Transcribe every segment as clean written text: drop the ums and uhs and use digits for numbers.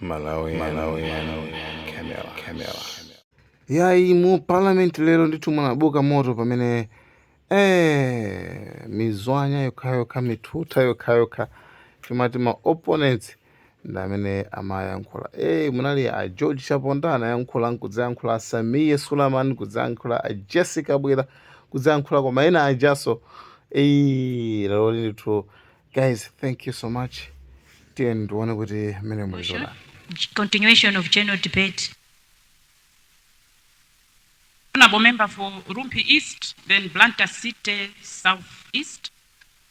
Malawian Camera. Yayi mu Parliament lero ndithu mwanabuka moto pamene mizwanya yokhayokha mithutha yokhayokha timati ma opponents ndi amene amayankhula. Munali a George Chaponda anayankhula nkudzayankhula a Samiye Suleman kudzayankhula a Jessica Kabwila kudzayankhula koma ena ajaso lero ndithu. Guys, thank you so much. Tieni tione kuti mmene mulizona. Continuation of general debate. Honorable member for Rumpi East, then Blantyre City South East,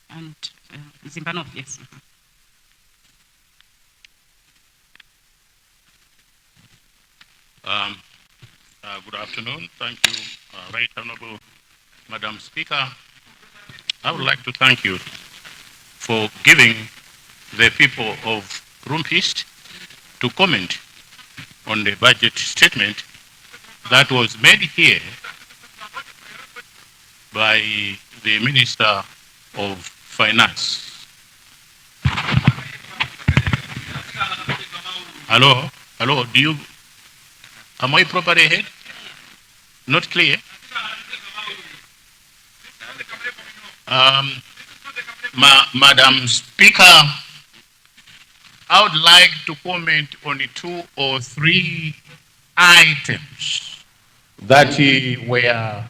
and Zimba North, yes. Good afternoon. Thank you, Right Honorable Madam Speaker. I would like to thank you for giving the people of Rumpi East to comment on the budget statement that was made here by the Minister of Finance. Hello, am I properly heard? Not clear? Madam Speaker, I would like to comment on 2 or 3 items that were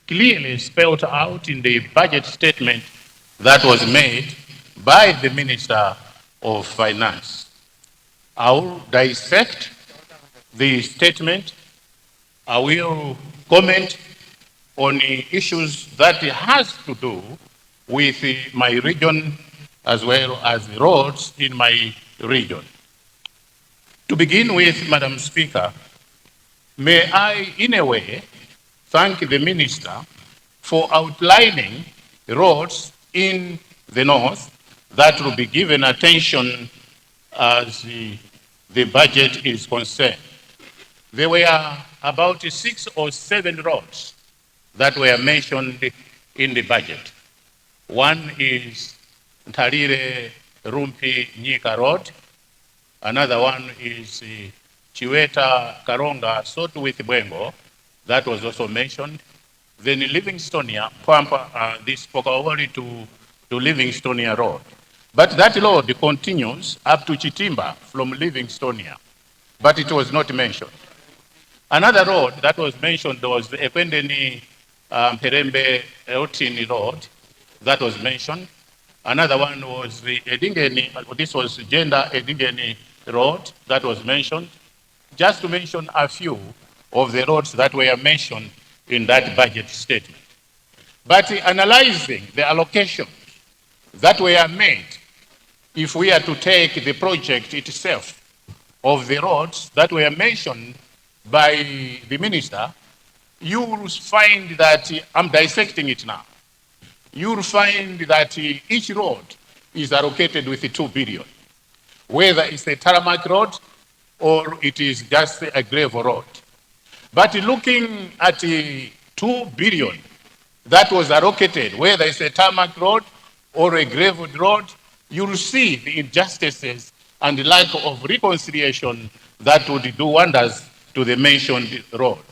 clearly spelled out in the budget statement that was made by the Minister of Finance. I will dissect the statement. I will comment on the issues that has to do with my region as well as the roads in my region. To begin with, Madam Speaker, may I, in a way, thank the Minister for outlining roads in the north that will be given attention as the budget is concerned. There were about 6 or 7 roads that were mentioned in the budget. One is Ntalire Rumpi Nyika Road. Another one is Chiweta Karonga Sotu with Bwengo. That was also mentioned. Then Livingstonia, Pampa, this spoke only to Livingstonia Road. But that road continues up to Chitimba from Livingstonia, but it was not mentioned. Another road that was mentioned was the Ekwendeni Perembe Eotini Road, that was mentioned. Another one was the Edingeni, this was Gender Edingeni Road, that was mentioned. Just to mention a few of the roads that were mentioned in that budget statement. But analyzing the allocations that were made, if we are to take the project itself of the roads that were mentioned by the minister, you will find that, I'm dissecting it now, you will find that each road is allocated with 2 billion, whether it's a tarmac road or it is just a gravel road. But looking at 2 billion that was allocated, whether it's a tarmac road or a gravel road, you'll see the injustices and the lack of reconciliation that would do wonders to the mentioned road.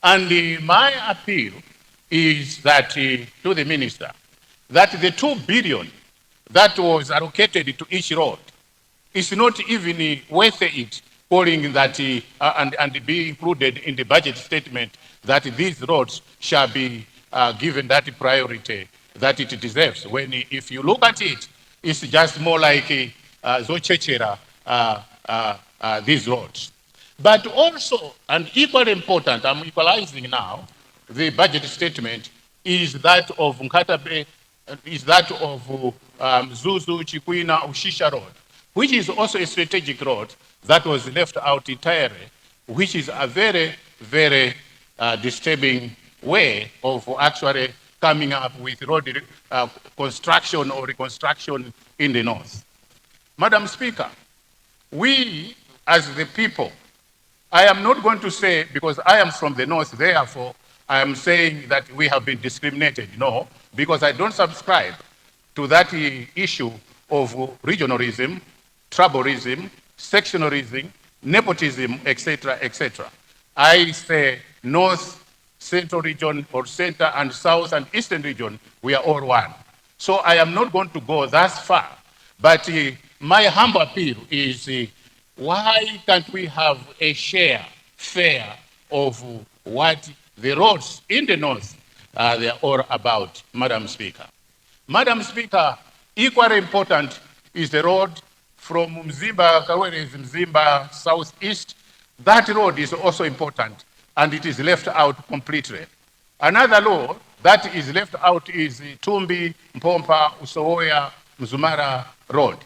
And my appeal is that to the minister, that the 2 billion that was allocated to each road is not even worth it, calling that and be included in the budget statement that these roads shall be given that priority that it deserves. When if you look at it, it's just more like Zochechera, these roads. But also, and equally important, I'm equalizing now, the budget statement is that of Nkatabe, is that of Zuzu, Chikwina, Ushisha Road, which is also a strategic road that was left out entirely, which is a very, very disturbing way of actually coming up with road construction or reconstruction in the north. Madam Speaker, we as the people, I am not going to say, because I am from the north, therefore I am saying that we have been discriminated. No, because I don't subscribe to that issue of regionalism, tribalism, sectionalism, nepotism, etc., etc. I say North, Central region, or Center and South and Eastern region, we are all one. So I am not going to go that far. But my humble appeal is why can't we have a fair of what the roads in the North they are all about, Madam Speaker. Madam Speaker, equally important is the road from Mzimba, Kawere Mzimba, southeast. That road is also important, and it is left out completely. Another road that is left out is Tumbi, Mpompa, Usowoya, Mzumara Road.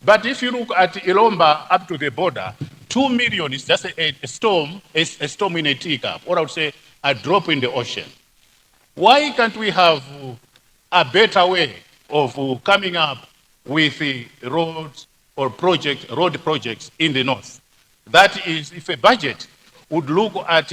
But if you look at Ilomba up to the border, 2 million is just a storm in a teacup, or I would say a drop in the ocean. Why can't we have a better way of coming up with roads or road projects in the North? That is, if a budget would look at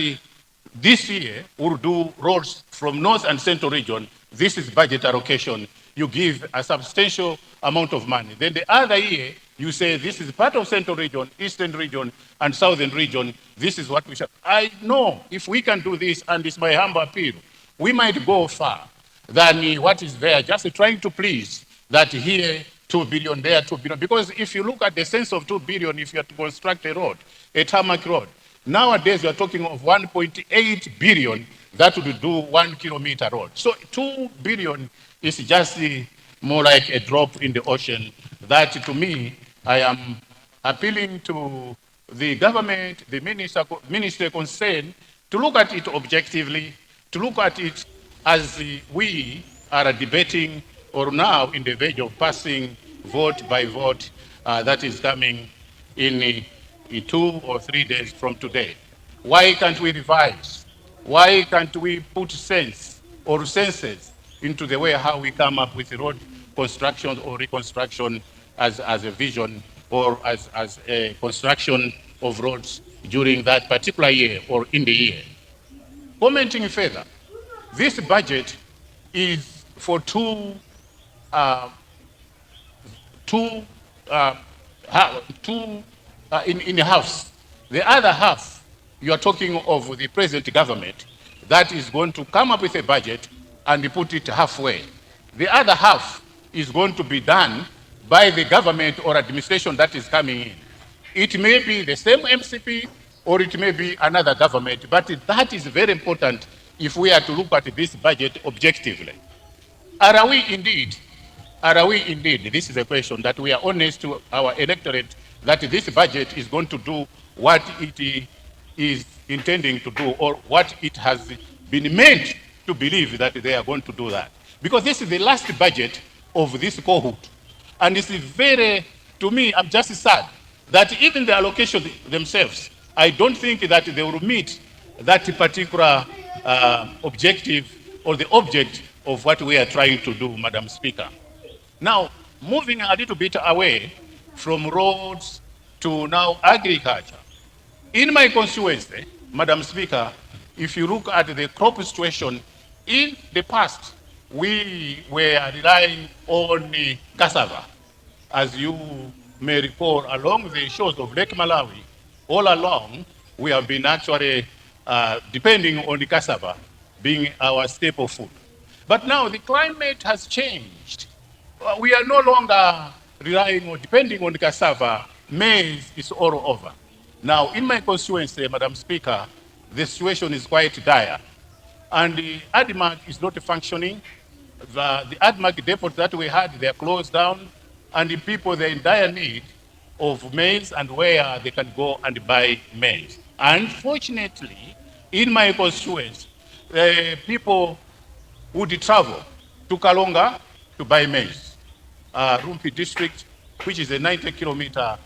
this year, we'll do roads from North and Central region. This is budget allocation. You give a substantial amount of money. Then the other year, you say this is part of Central region, Eastern region, and Southern region. This is what we shall. I know if we can do this, and it's my humble appeal, we might go far than what is there, just trying to please that here 2 billion, there 2 billion. Because if you look at the sense of 2 billion, if you have to construct a road, a tarmac road, nowadays we are talking of 1.8 billion that would do 1 kilometer road. So 2 billion is just more like a drop in the ocean. That to me, I am appealing to the government, the minister concerned, to look at it objectively, to look at it as we are debating or now in the verge of passing vote by vote that is coming in 2 or 3 days from today. Why can't we revise? Why can't we put sense or senses into the way how we come up with road construction or reconstruction as a vision or as a construction of roads during that particular year or in the year? Commenting further, this budget is for two in halves. The other half, you are talking of the present government that is going to come up with a budget and put it halfway. The other half is going to be done by the government or administration that is coming in. It may be the same MCP or it may be another government, but that is very important if we are to look at this budget objectively. Are we indeed, this is a question that we are honest to our electorate, that this budget is going to do what it is intending to do or what it has been meant to believe that they are going to do that? Because this is the last budget of this cohort. And it's very, to me, I'm just sad that even the allocation themselves, I don't think that they will meet that particular objective or the object of what we are trying to do, Madam Speaker. Now, moving a little bit away from roads to now agriculture. In my constituency, Madam Speaker, if you look at the crop situation, in the past, we were relying on cassava. As you may recall, along the shores of Lake Malawi, all along, we have been actually depending on the cassava being our staple food. But now the climate has changed. We are no longer relying or depending on the cassava. Maize is all over. Now, in my constituency, Madam Speaker, the situation is quite dire. And the ADMAC is not functioning. The ADMAC depots that we had, they are closed down. And the people, they're in dire need of maize and where they can go and buy maize. Unfortunately, in my constituency, people would travel to Kalonga to buy maize. Rumpi district, which is a 90-kilometer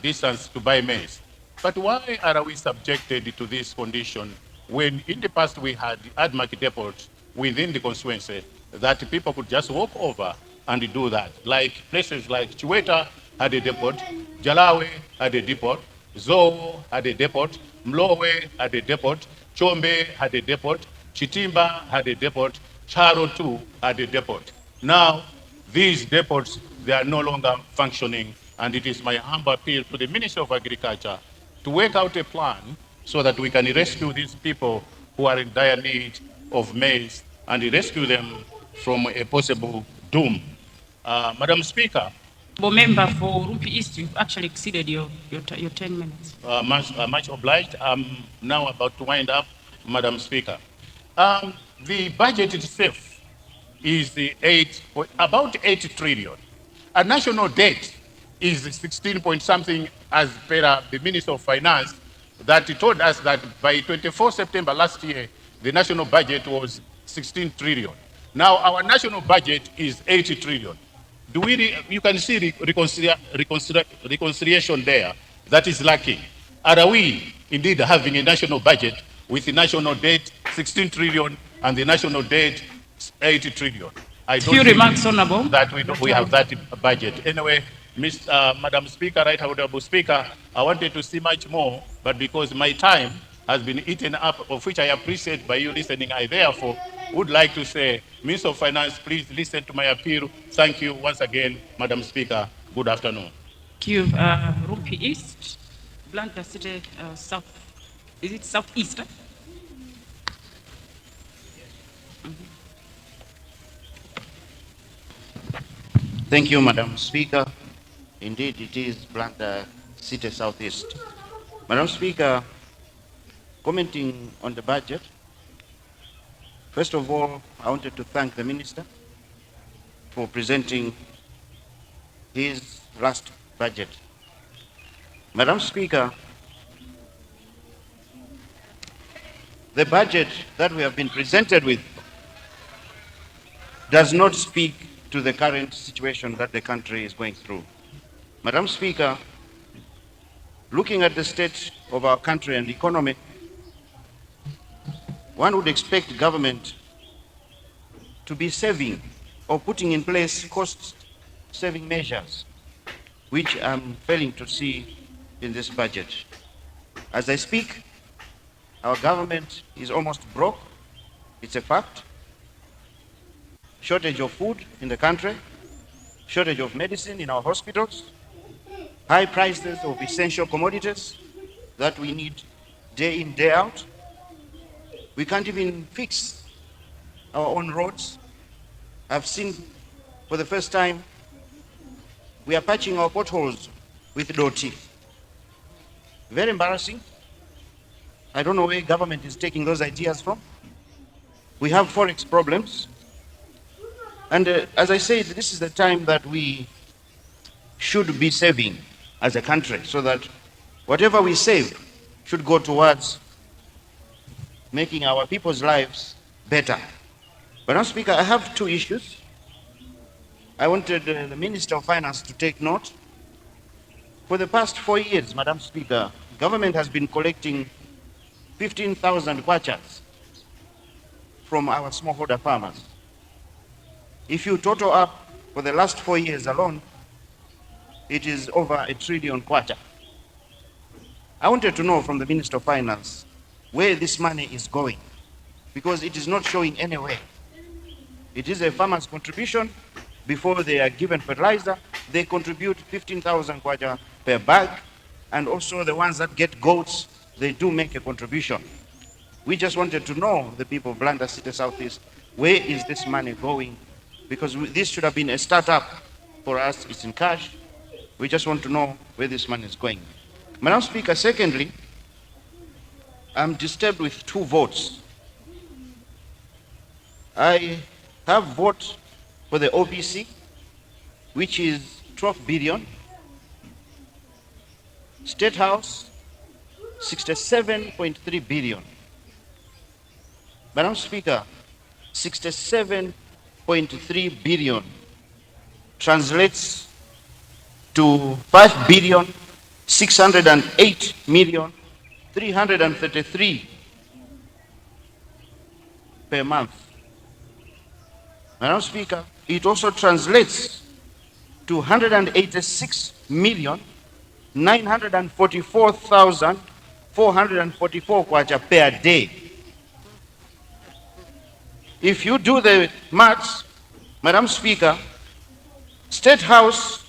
distance to buy maize. But why are we subjected to this condition when in the past we had ADMAC depots within the constituency that people could just walk over and do that? Like places like Chiweta had a depot, Jalawe had a depot, Zoo had a depot, Mlowe had a depot, Chombe had a depot, Chitimba had a depot, Charo too had a depot. Now, these depots, they are no longer functioning And it is my humble appeal to the Minister of Agriculture to work out a plan so that we can rescue these people who are in dire need of maize and rescue them from a possible doom. Madam Speaker, Member for Rumpi East, you've actually exceeded your 10 minutes. much obliged. I'm now about to wind up, Madam Speaker. The budget itself is about 8 trillion. A national debt is 16 point something, as per the Minister of Finance, that he told us that by 24 September last year, the national budget was 16 trillion. Now our national budget is 80 trillion. You can see reconciliation there that is lacking. Are we indeed having a national budget with the national debt 16 trillion and the national debt 80 trillion? I don't Few think remarks, Honorable. that we have that budget. Anyway, Madam Speaker, Right Honorable Speaker, I wanted to see much more, but because my time has been eaten up, of which I appreciate by you listening, I therefore would like to say, Minister of Finance, please listen to my appeal. Thank you once again, Madam Speaker. Good afternoon. Thank you. Rumpi East, Blantyre City, South. Is it Southeast? Thank you, Madam Speaker. Indeed, it is Blantyre City Southeast. Madam Speaker, commenting on the budget, first of all, I wanted to thank the Minister for presenting his last budget. Madam Speaker, the budget that we have been presented with does not speak to the current situation that the country is going through. Madam Speaker, looking at the state of our country and economy, one would expect government to be saving or putting in place cost-saving measures, which I'm failing to see in this budget. As I speak, our government is almost broke. It's a fact. Shortage of food in the country, shortage of medicine in our hospitals, high prices of essential commodities that we need day in, day out. We can't even fix our own roads. I've seen for the first time, we are patching our potholes with doti. Very embarrassing. I don't know where government is taking those ideas from. We have forex problems. And as I said, this is the time that we should be saving as a country, so that whatever we save should go towards making our people's lives better. Madam Speaker, I have two issues. I wanted the Minister of Finance to take note. For the past 4 years, Madam Speaker, government has been collecting 15,000 kwachas from our smallholder farmers. If you total up for the last 4 years alone, it is over 1 trillion kwacha. I wanted to know from the Minister of Finance where this money is going, because it is not showing anywhere. It is a farmer's contribution. Before they are given fertilizer, they contribute 15,000 kwacha per bag, and also the ones that get goats, they do make a contribution. We just wanted to know, the people of Blantyre City Southeast, where is this money going? Because this should have been a startup for us. It's in cash. We just want to know where this money is going. Madam Speaker, secondly, I'm disturbed with 2 votes. I have vote for the OPC, which is 12 billion. State House, 67.3 billion. Madam Speaker, 67.3 billion translates to 5 billion 608 million 333 per month. Madam Speaker, it also translates to 186 million 944,444 kwacha per day. If you do the maths, Madam Speaker, State House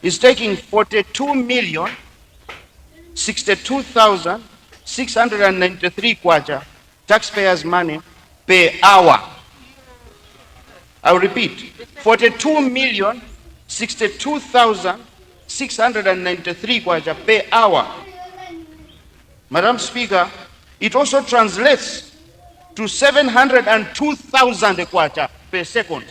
is taking 42,062,693 kwacha taxpayers' money per hour. I'll repeat, 42,062,693 kwacha per hour. Madam Speaker, it also translates to 702,000 kwacha per second.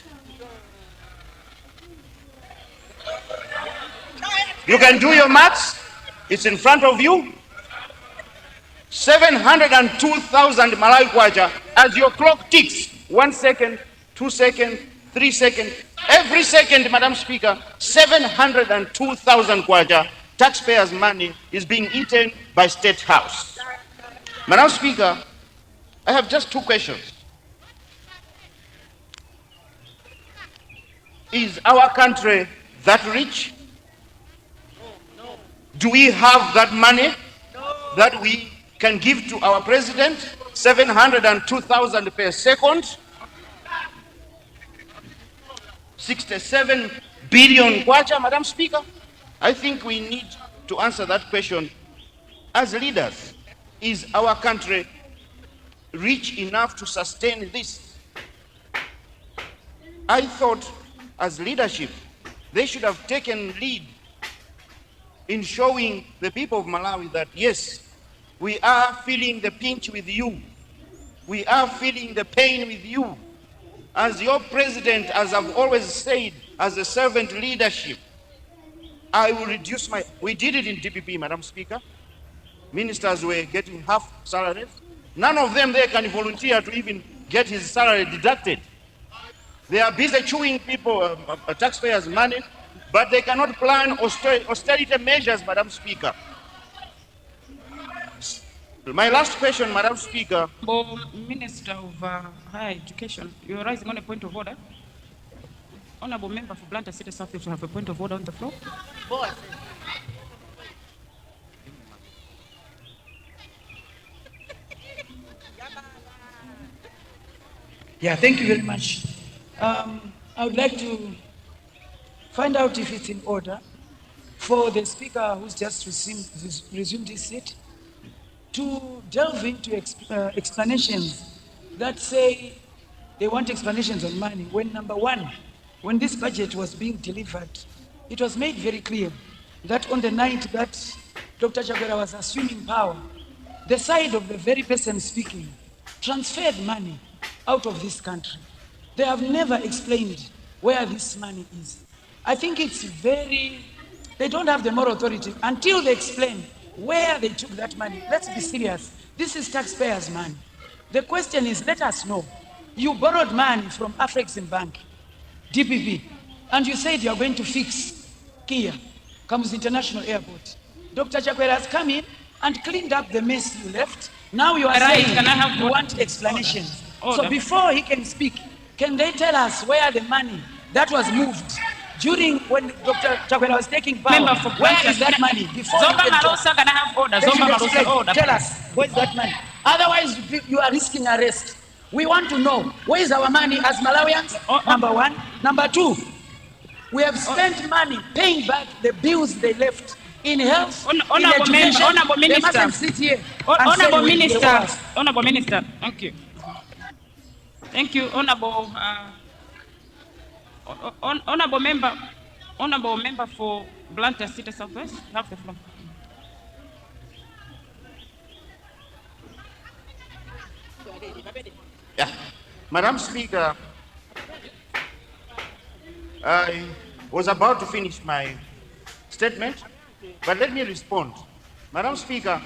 You can do your maths. It's in front of you. 702,000 Malawi kwacha as your clock ticks. 1 second, 2 seconds, 3 seconds. Every second, Madam Speaker, 702,000 kwacha taxpayers' money is being eaten by State House. Madam Speaker, I have just 2 questions. Is our country that rich? Do we have that money that we can give to our president? 702,000 per second. 67 billion kwacha, Madam Speaker. I think we need to answer that question as leaders. Is our country rich enough to sustain this? I thought as leadership, they should have taken lead in showing the people of Malawi that yes, we are feeling the pinch with you. We are feeling the pain with you. As your president, as I've always said, as a servant leadership, I will reduce my, we did it in DPP, Madam Speaker. Ministers were getting half salaries. None of them there can volunteer to even get his salary deducted. They are busy chewing people, taxpayers' money, but they cannot plan austerity measures, Madam Speaker. My last question, Madam Speaker. Minister of Higher Education, you are rising on a point of order. Honourable Member for Blantyre City South, you have a point of order on the floor. Yeah, thank you very much. I would like to find out if it's in order for the speaker who's just resumed his seat to delve into explanations that say they want explanations on money, when number one, when this budget was being delivered, it was made very clear that on the night that Dr. Kabwila was assuming power, the side of the very person speaking transferred money out of this country. They have never explained where this money is. I think it's they don't have the moral authority until they explain where they took that money. Let's be serious. This is taxpayers' money. The question is, let us know. You borrowed money from Afrexim Bank, DPP, and you said you are going to fix Kia, Kamuzu International Airport. Dr. Kabwila has come in and cleaned up the mess you left. Now you are saying you want explanations. So before he can speak, can they tell us where the money that was moved during when Dr. Kabwila was taking power, where is that money? Before you can talk, tell us, where is that money? Otherwise, you are risking arrest. We want to know, where is our money as Malawians? Number one. Number two, we have spent money paying back the bills they left in health, in education. Honourable They Minister. mustn't sit here Honourable and say Minister. Honourable Minister. Thank you. Thank you, Honourable Honourable Member for Blantyre City Southwest. You have the floor. Yeah. Madam Speaker, I was about to finish my statement, but let me respond. Madam Speaker,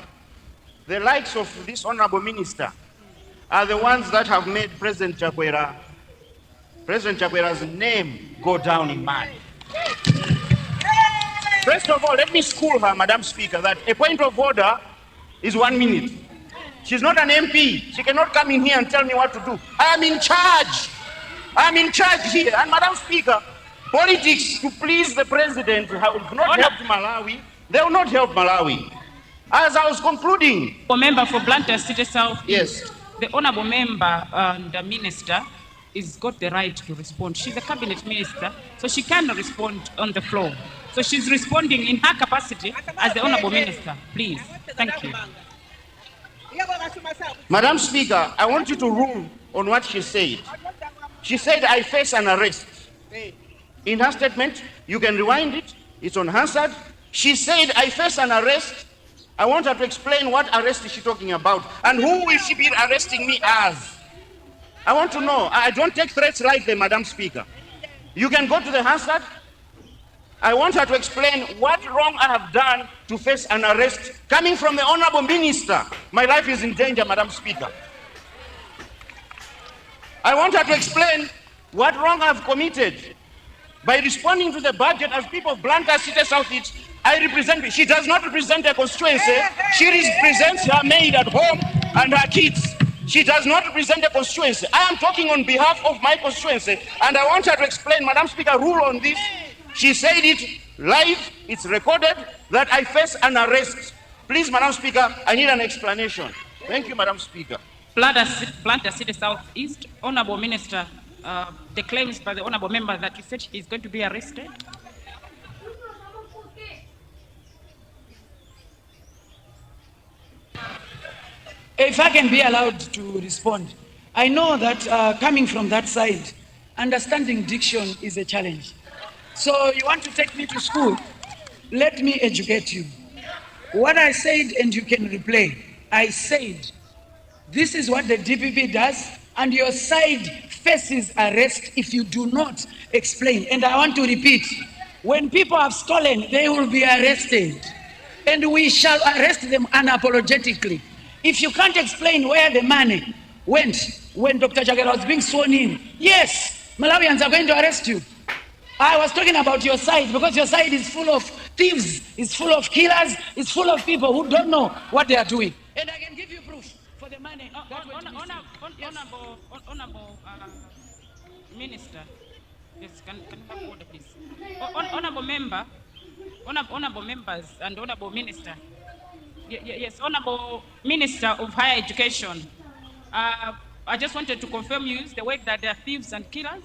the likes of this honorable minister are the ones that have made President Kabwila's name go down in mud. First of all, let me school her, Madam Speaker, that a point of order is 1 minute. She's not an MP. She cannot come in here and tell me what to do. I am in charge. I am in charge here. And Madam Speaker, politics to please the president have not helped Malawi. They will not help Malawi. As I was concluding. Member for Blantyre City South. Yes. The honourable member and the minister is got the right to respond. She's a cabinet minister, so she can respond on the floor. So she's responding in her capacity as the Honorable Minister. Please. Thank you. Madam Speaker, I want you to rule on what she said. She said, I face an arrest. In her statement, you can rewind it, it's on her side. She said, I face an arrest. I want her to explain what arrest is she talking about and who will she be arresting me as. I want to know. I don't take threats lightly, Madam Speaker. You can go to the Hansard. I want her to explain what wrong I have done to face an arrest coming from the Honorable Minister. My life is in danger, Madam Speaker. I want her to explain what wrong I've committed by responding to the budget as people of Blantyre City South East. I represent, she does not represent a constituency. She represents her maid at home and her kids. She does not represent a constituency. I am talking on behalf of my constituency, and I want her to explain, Madam Speaker, rule on this. She said it live, it's recorded, that I face an arrest. Please, Madam Speaker, I need an explanation. Thank you, Madam Speaker. Blantyre City South East, Honorable Minister, the claims by the Honorable Member that you said he is going to be arrested. If I can be allowed to respond, I know that coming from that side, understanding diction is a challenge. So you want to take me to school? Let me educate you. What I said, and you can replay, I said, this is what the DPP does, and your side faces arrest if you do not explain. And I want to repeat, when people have stolen, they will be arrested. And we shall arrest them unapologetically. If you can't explain where the money went when Dr. Jagera was being sworn in, yes, Malawians are going to arrest you. I was talking about your side because your side is full of thieves, is full of killers, is full of people who don't know what they are doing. And I can give you proof for the money. Honorable Minister, yes, can you have order, please? Honorable Member, Honorable Members and Honorable Minister. Yes, Honorable Minister of Higher Education. I just wanted to confirm you use the word that there are thieves and killers.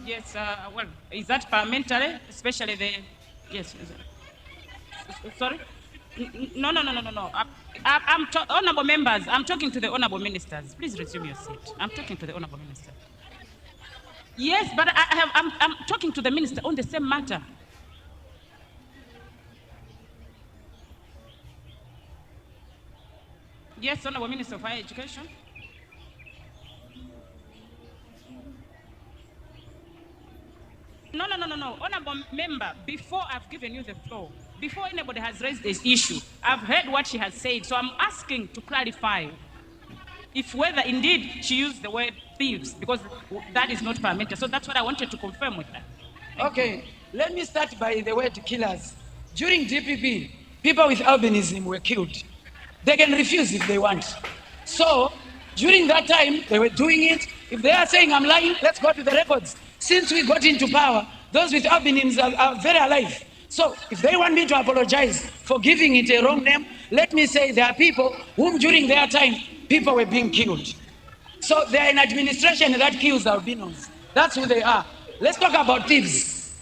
Yes, well, is that parliamentary, especially the, yes, sorry? No. Honorable Members, I'm talking to the Honorable Ministers. Please resume your seat. I'm talking to the Honorable Minister. Yes, but I'm talking to the Minister on the same matter. Yes, Honorable Minister of Higher Education. No. Honorable Member, before I've given you the floor, before anybody has raised this issue, I've heard what she has said, so I'm asking to clarify if whether indeed she used the word thieves, because that is not parliamentary. So that's what I wanted to confirm with her. Okay, let me start by the word killers. During DPP, people with albinism were killed. They can refuse if they want. So, during that time, they were doing it. If they are saying I'm lying, let's go to the records. Since we got into power, those with albinism are very alive. So, if they want me to apologize for giving it a wrong name, let me say there are people whom during their time, people were being killed. So, they are in administration that kills albinos. That's who they are. Let's talk about thieves.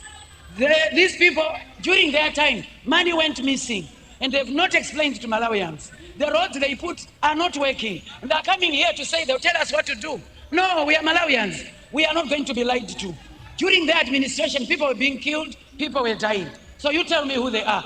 These people, during their time, money went missing. And they've not explained to Malawians. The roads they put are not working. And they're coming here to say they'll tell us what to do. No, we are Malawians. We are not going to be lied to. During their administration, people were being killed, people were dying. So you tell me who they are.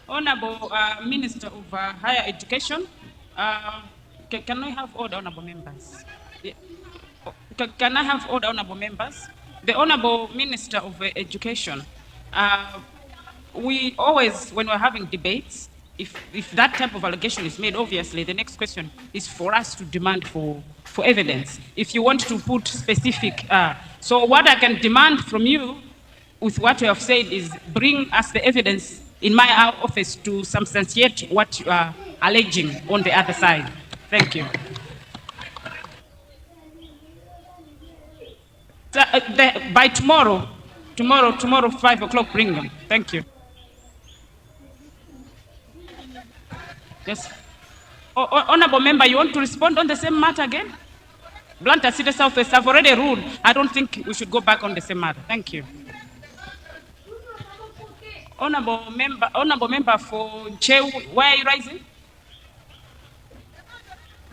Honorable Minister of Higher Education, can I have order, Honorable Members? Yeah. Can I have order, Honorable Members? The Honorable Minister of Education, we always, when we're having debates, if that type of allegation is made, obviously the next question is for us to demand for evidence. If you want to put specific, so what I can demand from you with what you have said is bring us the evidence in my office to substantiate what alleging on the other side. Thank you. So, by tomorrow, 5 o'clock, bring them. Thank you. Yes. Honorable member, you want to respond on the same matter again? Blantyre City Southwest, I've already ruled. I don't think we should go back on the same matter. Thank you. Honorable member for Che, why are you rising?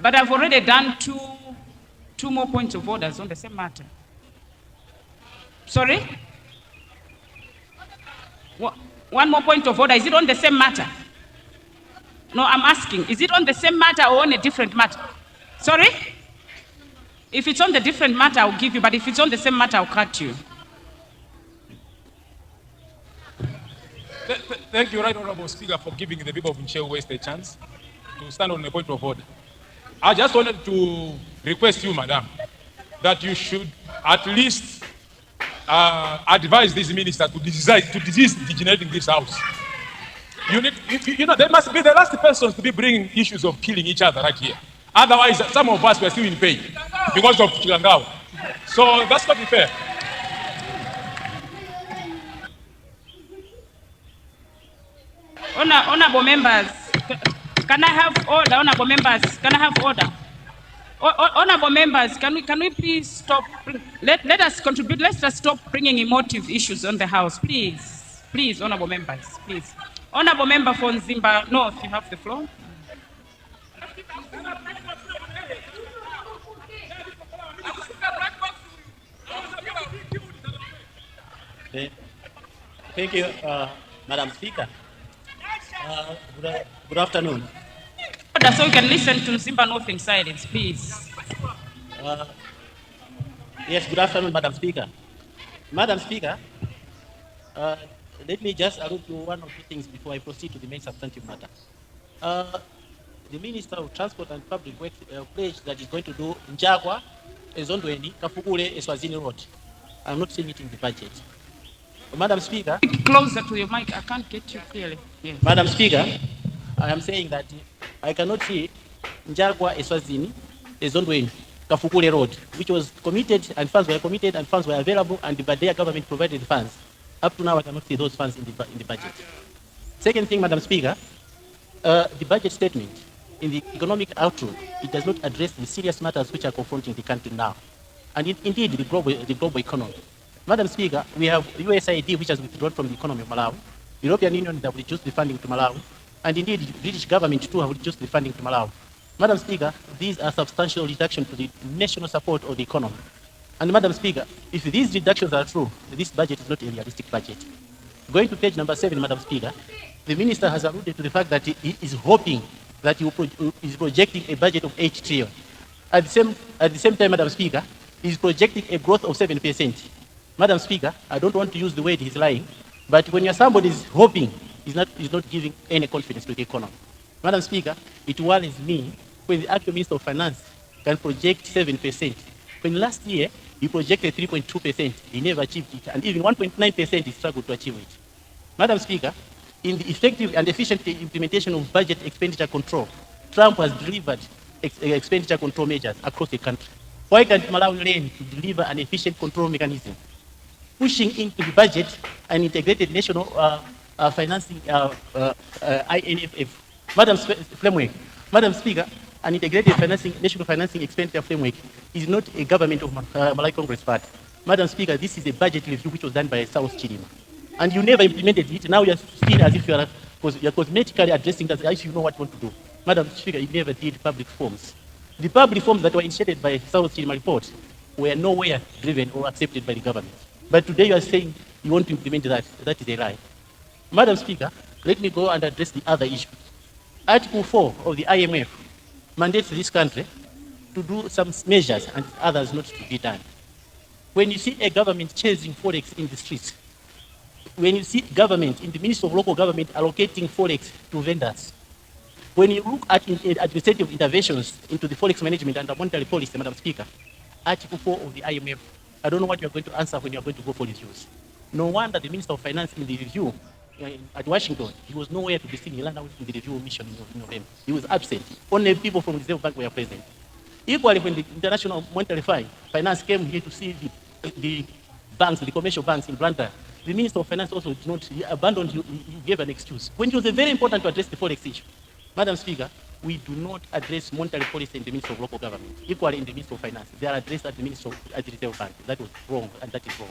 But I've already done two more points of orders on the same matter. Sorry? One more point of order. Is it on the same matter? No, I'm asking, is it on the same matter or on a different matter? Sorry? If it's on the different matter, I'll give you, but if it's on the same matter, I'll cut you. Thank you, Right Honorable Speaker, for giving the people of Nchew West a chance to stand on a point of order. I just wanted to request you, madam, that you should at least advise this minister to desist degenerating this house. They must be the last persons to be bringing issues of killing each other right here. Otherwise, some of us were still in pain because of Chilangao. So that's not fair. Honorable members, can I have order? Honorable members, can I have order? Honorable members, can we please stop? Let us contribute. Let us stop bringing emotive issues on the house, please. Please, honorable members, please. Honorable member for Nzimba North, you have the floor. Thank you, Madam Speaker. Good afternoon. So you can listen to Nzimba North in silence, please. Yes, good afternoon, Madam Speaker. Madam Speaker, let me just allude to one or two things before I proceed to the main substantive matter. The Minister of Transport and Public Works pledged that he's going to do Njagwa, Ezondweni, Kafukule, Eswazini Road. I'm not seeing it in the budget. Madam Speaker. Closer to your mic, I can't get you clearly. Yes. Madam Speaker, I am saying that I cannot see Njagwa, Eswazini, Ezondweni, Kafukule Road, which was committed and funds were available, and the Badea government provided the funds. Up to now, I cannot see those funds in the budget. Second thing, Madam Speaker, the budget statement in the economic outlook, it does not address the serious matters which are confronting the country now, and indeed the global economy. Madam Speaker, we have USAID, which has withdrawn from the economy of Malawi. The European Union have reduced the funding to Malawi, and indeed the British government too have reduced the funding to Malawi. Madam Speaker, these are substantial reductions to the national support of the economy. And Madam Speaker, if these reductions are true, this budget is not a realistic budget. Going to page number 7, Madam Speaker, the Minister has alluded to the fact that he is hoping that he is projecting a budget of 8 trillion. At the same time, Madam Speaker, he is projecting a growth of 7%. Madam Speaker, I don't want to use the word he's lying, but when somebody is hoping, he's not giving any confidence to the economy. Madam Speaker, it worries me when the actual Minister of Finance can project 7%. When last year, he projected 3.2%, he never achieved it, and even 1.9% he struggled to achieve it. Madam Speaker, in the effective and efficient implementation of budget expenditure control, Trump has delivered expenditure control measures across the country. Why can't Malawi learn to deliver an efficient control mechanism? Pushing into the budget an integrated national financing INFF. Madam Speaker, an integrated national financing expenditure framework is not a government of Malawi Congress Party. Madam Speaker, this is a budget review which was done by South Chilima. And you never implemented it. Now you're still as if you're cosmetically addressing that as if you know what you want to do. Madam Speaker, you never did public forms. The public forms that were initiated by South Chilima report were nowhere driven or accepted by the government. But today you are saying you want to implement that. That is a lie. Madam Speaker, let me go and address the other issue. Article 4 of the IMF mandates this country to do some measures and others not to be done. When you see a government chasing forex in the streets, when you see government in the Ministry of Local Government allocating forex to vendors, when you look at administrative interventions into the forex management and the monetary policy, Madam Speaker, Article 4 of the IMF, I don't know what you are going to answer when you are going to go for reviews. No wonder the Minister of Finance in the review at Washington. He was nowhere to be seen. He landed out in the review mission in November. He was absent. Only people from the Reserve Bank were present. Equally, when the International Monetary Finance came here to see the banks, the commercial banks in Blantyre, the Minister of Finance also did not, he abandoned, he gave an excuse. When it was very important to address the forex issue, Madam Speaker, we do not address monetary policy in the Ministry of Local Government. Equally in the Ministry of Finance, they are addressed at the Ministry of the Reserve Bank. That was wrong, and that is wrong.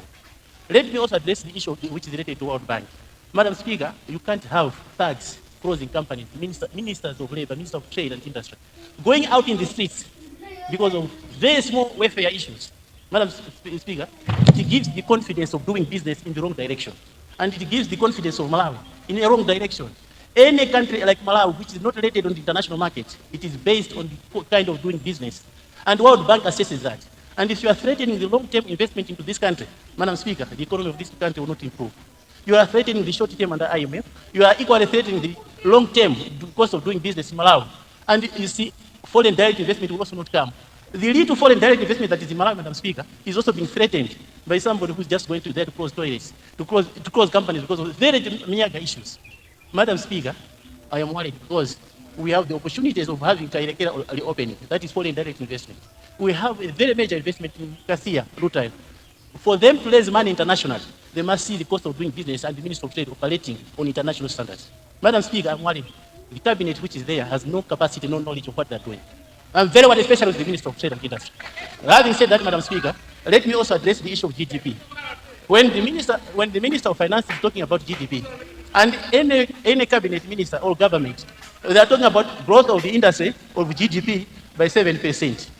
Let me also address the issue which is related to World Bank. Madam Speaker, you can't have thugs closing companies, ministers of labor, ministers of trade and industry, going out in the streets because of very small welfare issues. Madam Speaker, it gives the confidence of doing business in the wrong direction. And it gives the confidence of Malawi in a wrong direction. Any country like Malawi, which is not rated on the international market, it is based on the kind of doing business. And the World Bank assesses that. And if you are threatening the long-term investment into this country, Madam Speaker, the economy of this country will not improve. You are threatening the short-term under IMF. You are equally threatening the long-term cost of doing business in Malawi. And you see, foreign direct investment will also not come. The little foreign direct investment that is in Malawi, Madam Speaker, is also being threatened by somebody who's just going to there to close toilets, to close companies because of very meager issues. Madam Speaker, I am worried because we have the opportunities of having Kairekera reopening. That is foreign direct investment. We have a very major investment in Kasia, Rutile. For them to raise money internationally, they must see the cost of doing business and the Ministry of Trade operating on international standards. Madam Speaker, I'm worried. The cabinet which is there has no capacity, no knowledge of what they're doing. I'm very worried, especially with the Minister of Trade and Industry. Having said that, Madam Speaker, let me also address the issue of GDP. When the Minister of Finance is talking about GDP, and any cabinet minister or government, they are talking about growth of the industry of GDP by 7%.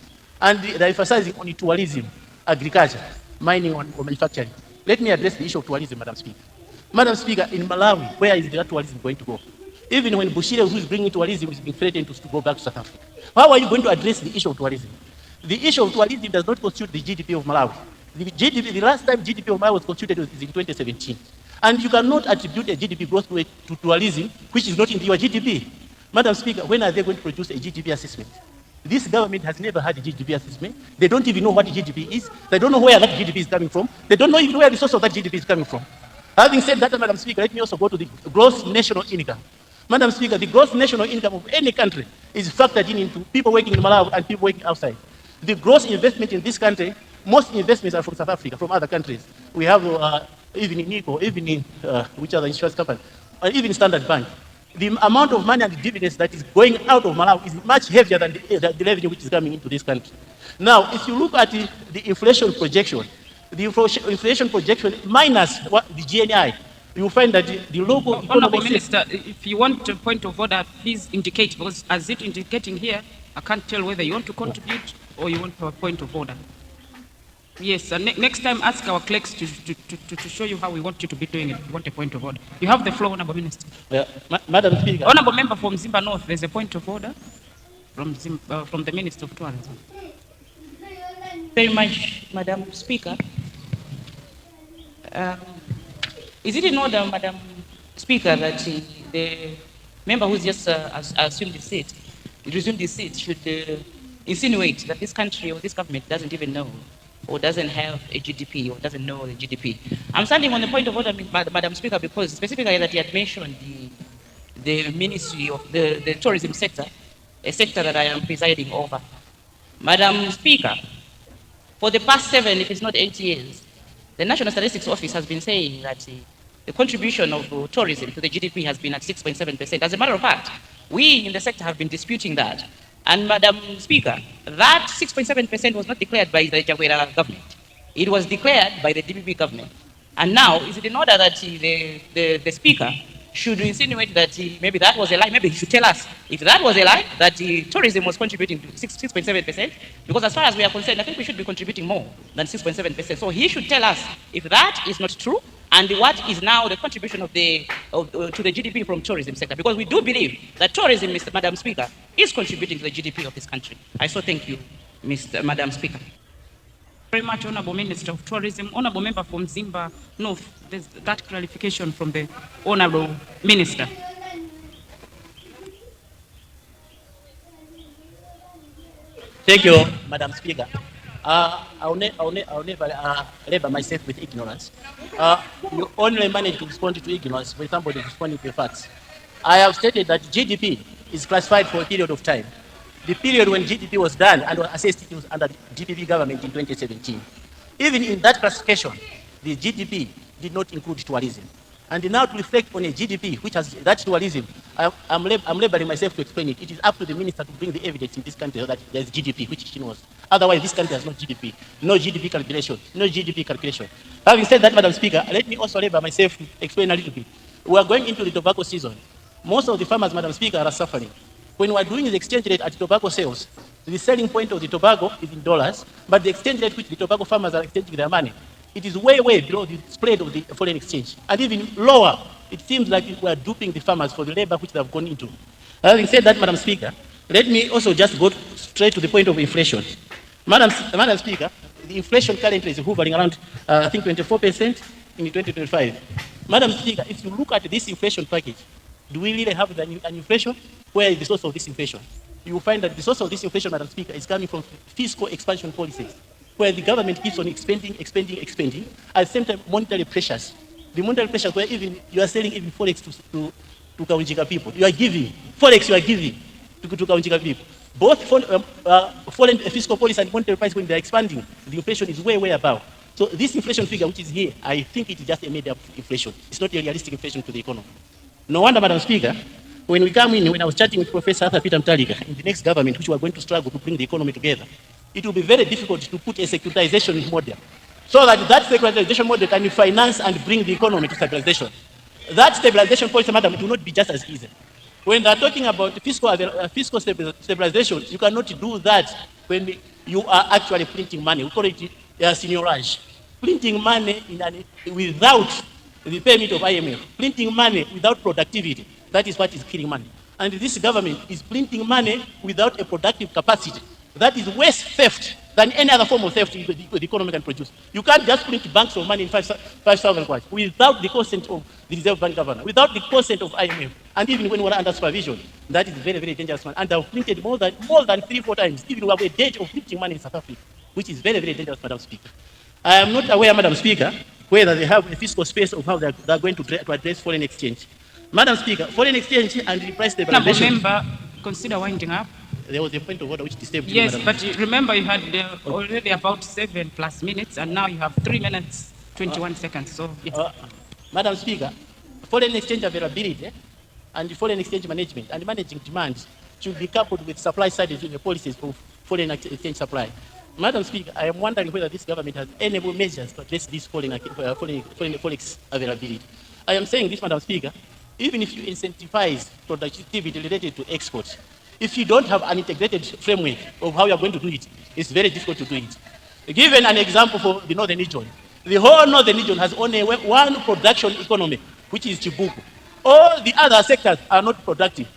And they're emphasizing on tourism, agriculture, mining, or manufacturing. Let me address the issue of tourism, Madam Speaker. Madam Speaker, in Malawi, where is that tourism going to go? Even when Bushire, who is bringing tourism, is being threatened to go back to South Africa. How are you going to address the issue of tourism? The issue of tourism does not constitute the GDP of Malawi. The last time GDP of Malawi was constituted was in 2017. And you cannot attribute a GDP growth rate to tourism, which is not in your GDP. Madam Speaker, when are they going to produce a GDP assessment? This government has never had a GDP assessment. They don't even know what GDP is. They don't know where that GDP is coming from. They don't know even where the source of that GDP is coming from. Having said that, Madam Speaker, let me also go to the gross national income. Madam Speaker, the gross national income of any country is factored into people working in Malawi and people working outside. The gross investment in this country, most investments are from South Africa, from other countries. We have even in NICO, even in which other insurance company, even Standard Bank. The amount of money and the dividends that is going out of Malawi is much heavier than the revenue which is coming into this country. Now, if you look at the inflation projection minus the GNI, you will find that the local Honourable Minister, if you want a point of order, please indicate, because as it indicating here, I can't tell whether you want to contribute or you want a point of order. Yes, and next time ask our clerks to show you how we want you to be doing it. If you want a point of order. You have the floor, Honourable Minister. Madam Speaker. Honourable Member from Zimba North, there's a point of order from the Minister of Tourism. Very much, Madam Speaker. Is it in order, Madam Speaker, that the member who's just resumed his seat should insinuate that this country or this government doesn't even know or doesn't have a GDP or doesn't know the GDP? I'm standing on the point of order, Madam Speaker, because specifically that you had mentioned the Ministry of the tourism sector, a sector that I am presiding over. Madam Speaker, for the past 7, if it's not 8 years, the National Statistics Office has been saying that the contribution of tourism to the GDP has been at 6.7%. As a matter of fact, we in the sector have been disputing that. And Madam Speaker, that 6.7% was not declared by the Kabwila government. It was declared by the DPP government. And now, is it in order that the Speaker should insinuate that maybe that was a lie? Maybe he should tell us if that was a lie, that tourism was contributing to 6.7%, because as far as we are concerned, I think we should be contributing more than 6.7%. So he should tell us if that is not true, and what is now the contribution of to the GDP from tourism sector, because we do believe that tourism, Madam Speaker, is contributing to the GDP of this country. I so thank you, Madam Speaker. Very much, Honourable Minister of Tourism. Honourable Member from Zimba North, there's that clarification from the Honourable Minister. Thank you, Madam Speaker. I'll never labor myself with ignorance. You only manage to respond to ignorance when somebody is responding to the facts. I have stated that GDP is classified for a period of time. The period when GDP was done and was assessed, it was under the GDP government in 2017. Even in that classification, the GDP did not include tourism. And now to reflect on a GDP, which has that tourism, I'm laboring myself to explain it. It is up to the minister to bring the evidence in this country that there's GDP, which she knows. Otherwise, this country has no GDP. No GDP calculation. No GDP calculation. Having said that, Madam Speaker, let me also labor myself to explain a little bit. We are going into the tobacco season. Most of the farmers, Madam Speaker, are suffering. When we are doing the exchange rate at tobacco sales, the selling point of the tobacco is in dollars, but the exchange rate which the tobacco farmers are exchanging their money, it is way, way below the spread of the foreign exchange, and even lower. It seems like we are duping the farmers for the labor which they have gone into. Having said that, Madam Speaker, let me also just go straight to the point of inflation. Madam Speaker, the inflation currently is hovering around, I think, 24% in 2025. Madam Speaker, if you look at this inflation package, do we really have an inflation? Where is the source of this inflation? You will find that the source of this inflation, Madam Speaker, is coming from fiscal expansion policies, where the government keeps on expanding. At the same time, monetary pressures. The monetary pressures where even you are selling even forex to Kaunjika people. You are giving. Forex you are giving to Kaunjika people. Both foreign fiscal policy and monetary price, when they are expanding, the inflation is way, way above. So this inflation figure which is here, I think it is just a made-up inflation. It's not a realistic inflation to the economy. No wonder, Madam Speaker, when we come in, when I was chatting with Professor Arthur Peter Mtalika, in the next government, which we are going to struggle to bring the economy together, it will be very difficult to put a securitization model so that securitization model can finance and bring the economy to stabilization. That stabilization policy, Madam, it will not be just as easy. When they're talking about fiscal stabilization, you cannot do that when you are actually printing money. We call it seigniorage. Printing money without the permit of IMF, printing money without productivity, that is what is killing money. And this government is printing money without a productive capacity. That is worse theft than any other form of theft the economy can produce. You can't just print banks of money in 5,000 kwacha without the consent of the Reserve Bank governor, without the consent of IMF, and even when we're under supervision. That is very, very dangerous, man. And I've printed more than 3-4 times. Even we have a date of printing money in South Africa, which is very, very dangerous, Madam Speaker. I am not aware, Madam Speaker, whether they have a fiscal space of how they are going to address foreign exchange. Madam Speaker, foreign exchange and the price stabilization. Member, consider winding up. There was a point of order which disturbed you, yes, Madam. But remember you had already about 7+ minutes, and now you have 3 minutes, 21 seconds. So, yes. Madam Speaker, foreign exchange availability and foreign exchange management and managing demand should be coupled with supply side policies of foreign exchange supply. Madam Speaker, I am wondering whether this government has any measures to address this foreign forex availability. I am saying this, Madam Speaker, even if you incentivize productivity related to exports, if you don't have an integrated framework of how you are going to do it, it's very difficult to do it. Given an example for the northern region, the whole northern region has only one production economy, which is Chibuku. All the other sectors are not productive.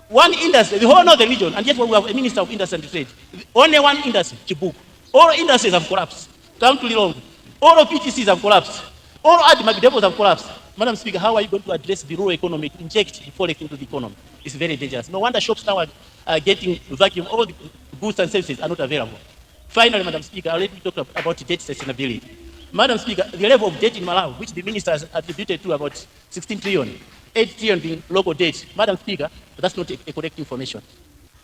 One industry, the whole northern region, and yet we have a Minister of Industry and Trade, only one industry, Chibuku. All industries have collapsed. Come to Lilongwe. All PTCs have collapsed. All Admark depots have collapsed. Madam Speaker, how are you going to address the rural economy, to inject forex into the economy? It's very dangerous. No wonder shops now are getting vacuum. All the goods and services are not available. Finally, Madam Speaker, let me talk about debt sustainability. Madam Speaker, the level of debt in Malawi, which the minister has attributed to about 16 trillion, 8 trillion being local debt. Madam Speaker, that's not a correct information.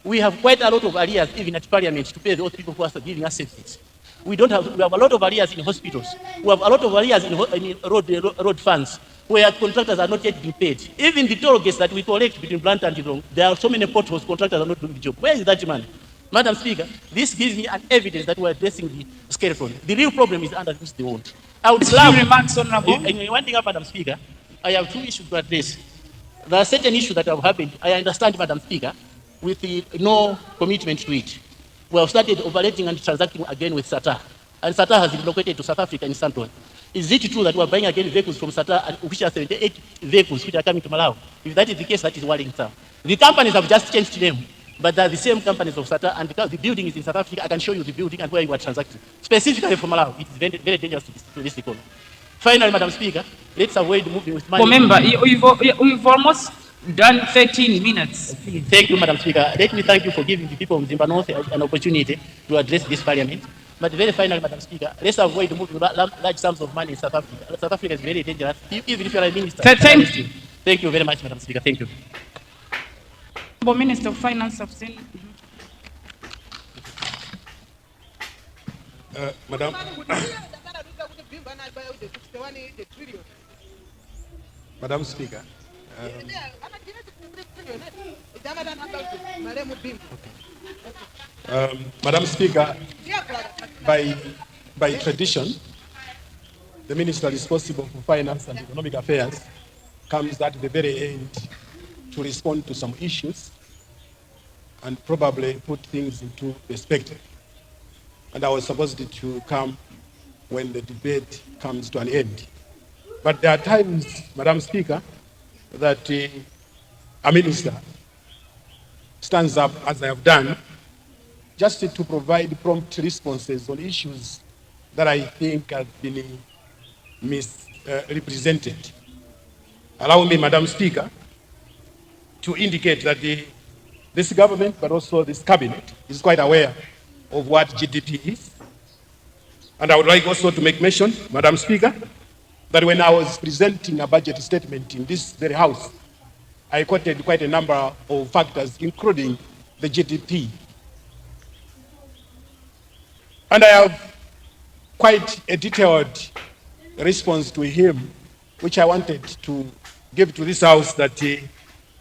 We have quite a lot of arrears even at Parliament to pay those people who are giving us services. We have a lot of arrears in hospitals. We have a lot of arrears in road funds where contractors are not yet being paid. Even the toll gates that we collect between Blantyre and Chithyola, there are so many potholes, contractors are not doing the job. Where is that money? Madam Speaker, this gives me an evidence that we are addressing the skeleton. The real problem is under which they want. I would love remarks, Honorable. One thing up, Madam Speaker, I have 2 issues to address. There are certain issues that have happened. I understand, Madam Speaker, with the no commitment to it. We have started operating and transacting again with SATA. And SATA has relocated to South Africa in Sandton. Is it true that we are buying again vehicles from SATA, which are 78 vehicles which are coming to Malawi? If that is the case, that is worrying, sir. The companies have just changed name, but they are the same companies of SATA, and because the building is in South Africa, I can show you the building and where you are transacting. Specifically for Malawi, it is very, very dangerous to this economy. Finally, Madam Speaker, let's avoid moving with money. Remember, we've almost done 13 minutes. Thank you, Madam Speaker. Let me thank you for giving the people of Zimba North an opportunity to address this Parliament. But very finally, Madam Speaker, let's avoid moving large sums of money in South Africa. South Africa is very dangerous, even if you are a minister. Thank you very much, Madam Speaker. Thank you. Minister of Finance, I've seen. Madam. Madam Speaker. Madam Speaker, by tradition, the minister responsible for finance and economic affairs comes at the very end to respond to some issues and probably put things into perspective. And I was supposed to come when the debate comes to an end. But there are times, Madam Speaker, that a minister stands up, as I have done, just to provide prompt responses on issues that I think have been misrepresented. Allow me, Madam Speaker, to indicate that this government, but also this cabinet, is quite aware of what GDP is. And I would like also to make mention, Madam Speaker, that when I was presenting a budget statement in this very house, I quoted quite a number of factors, including the GDP. And I have quite a detailed response to him, which I wanted to give to this house, that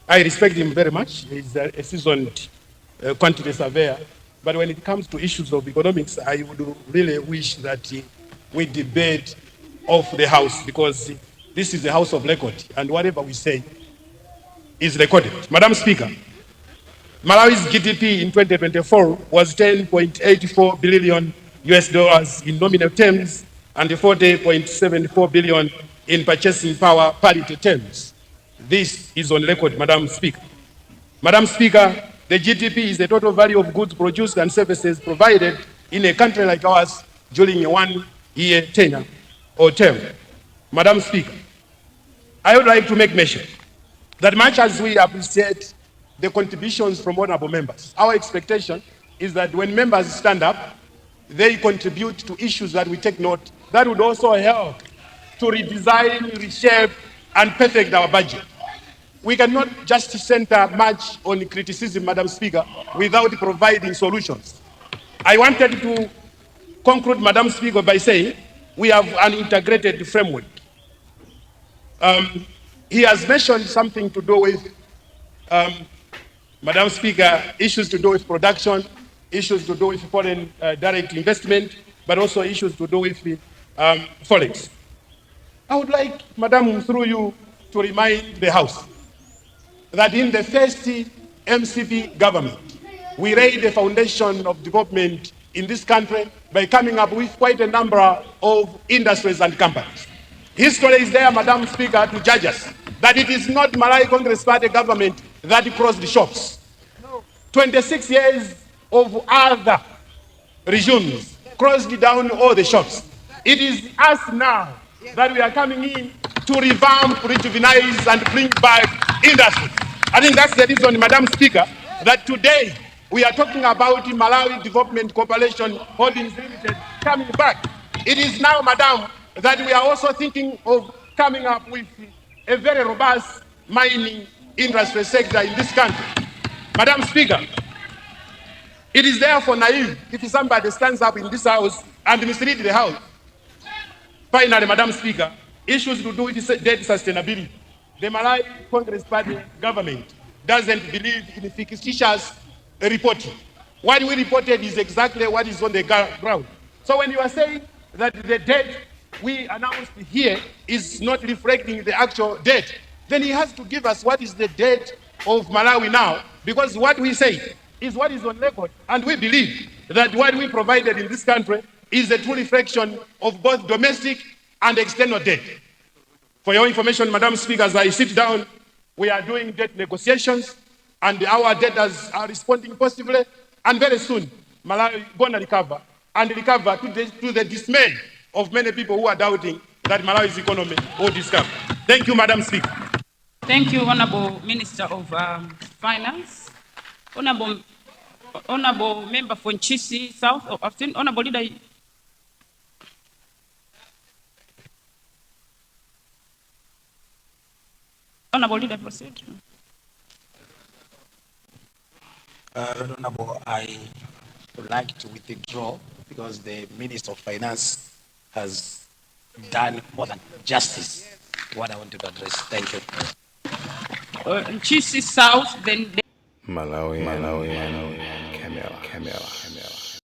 I respect him very much. He's a seasoned quantity surveyor. But when it comes to issues of economics, I would really wish that we debate off the house, because this is a house of record, and whatever we say is recorded. Madam Speaker, Malawi's GDP in 2024 was 10.84 billion US dollars in nominal terms and 40.74 billion in purchasing power parity terms. This is on record, Madam Speaker. Madam Speaker, the GDP is the total value of goods produced and services provided in a country like ours during a one-year tenure or term. Madam Speaker, I would like to make mention that much as we appreciate the contributions from honorable members, our expectation is that when members stand up, they contribute to issues that we take note, that would also help to redesign, reshape, and perfect our budget. We cannot just center much on criticism, Madam Speaker, without providing solutions. I wanted to conclude, Madam Speaker, by saying we have an integrated framework. He has mentioned something to do with, Madam Speaker, issues to do with production, issues to do with foreign direct investment, but also issues to do with forex. I would like, Madam, through you, to remind the House that in the first MCP government, we laid the foundation of development in this country by coming up with quite a number of industries and companies. History is there, Madam Speaker, to judge us that it is not Malawi Congress Party government that closed the shops. 26 years of other regimes closed down all the shops. It is us now that we are coming in to revamp, rejuvenize, and bring back industry. I think that's the reason, Madam Speaker, that today we are talking about Malawi Development Corporation Holdings Limited coming back. It is now, Madam, that we are also thinking of coming up with a very robust mining industry sector in this country. Madam Speaker, it is therefore naive if somebody stands up in this house and mislead the house. Finally, Madam Speaker, issues to do with debt sustainability. The Malawi Congress Party government doesn't believe in fictitious reporting. What we reported is exactly what is on the ground. So when you are saying that the debt we announced here is not reflecting the actual debt, then he has to give us what is the debt of Malawi now, because what we say is what is on record, and we believe that what we provided in this country is a true reflection of both domestic and external debt. For your information, Madam Speaker, as I sit down, we are doing debt negotiations, and our debtors are responding positively, and very soon, Malawi is going to recover, and recover to the dismay of many people who are doubting that Malawi's economy will discover. Thank you, Madam Speaker. Thank you, Honorable Minister of Finance. Honorable Member for Nchisi South, Honorable Leader, Honorable Leader, proceed. Honorable, I would like to withdraw because the Minister of Finance has done more than justice what I wanted to address. Thank you. Chisi South, then Malawi, Camera.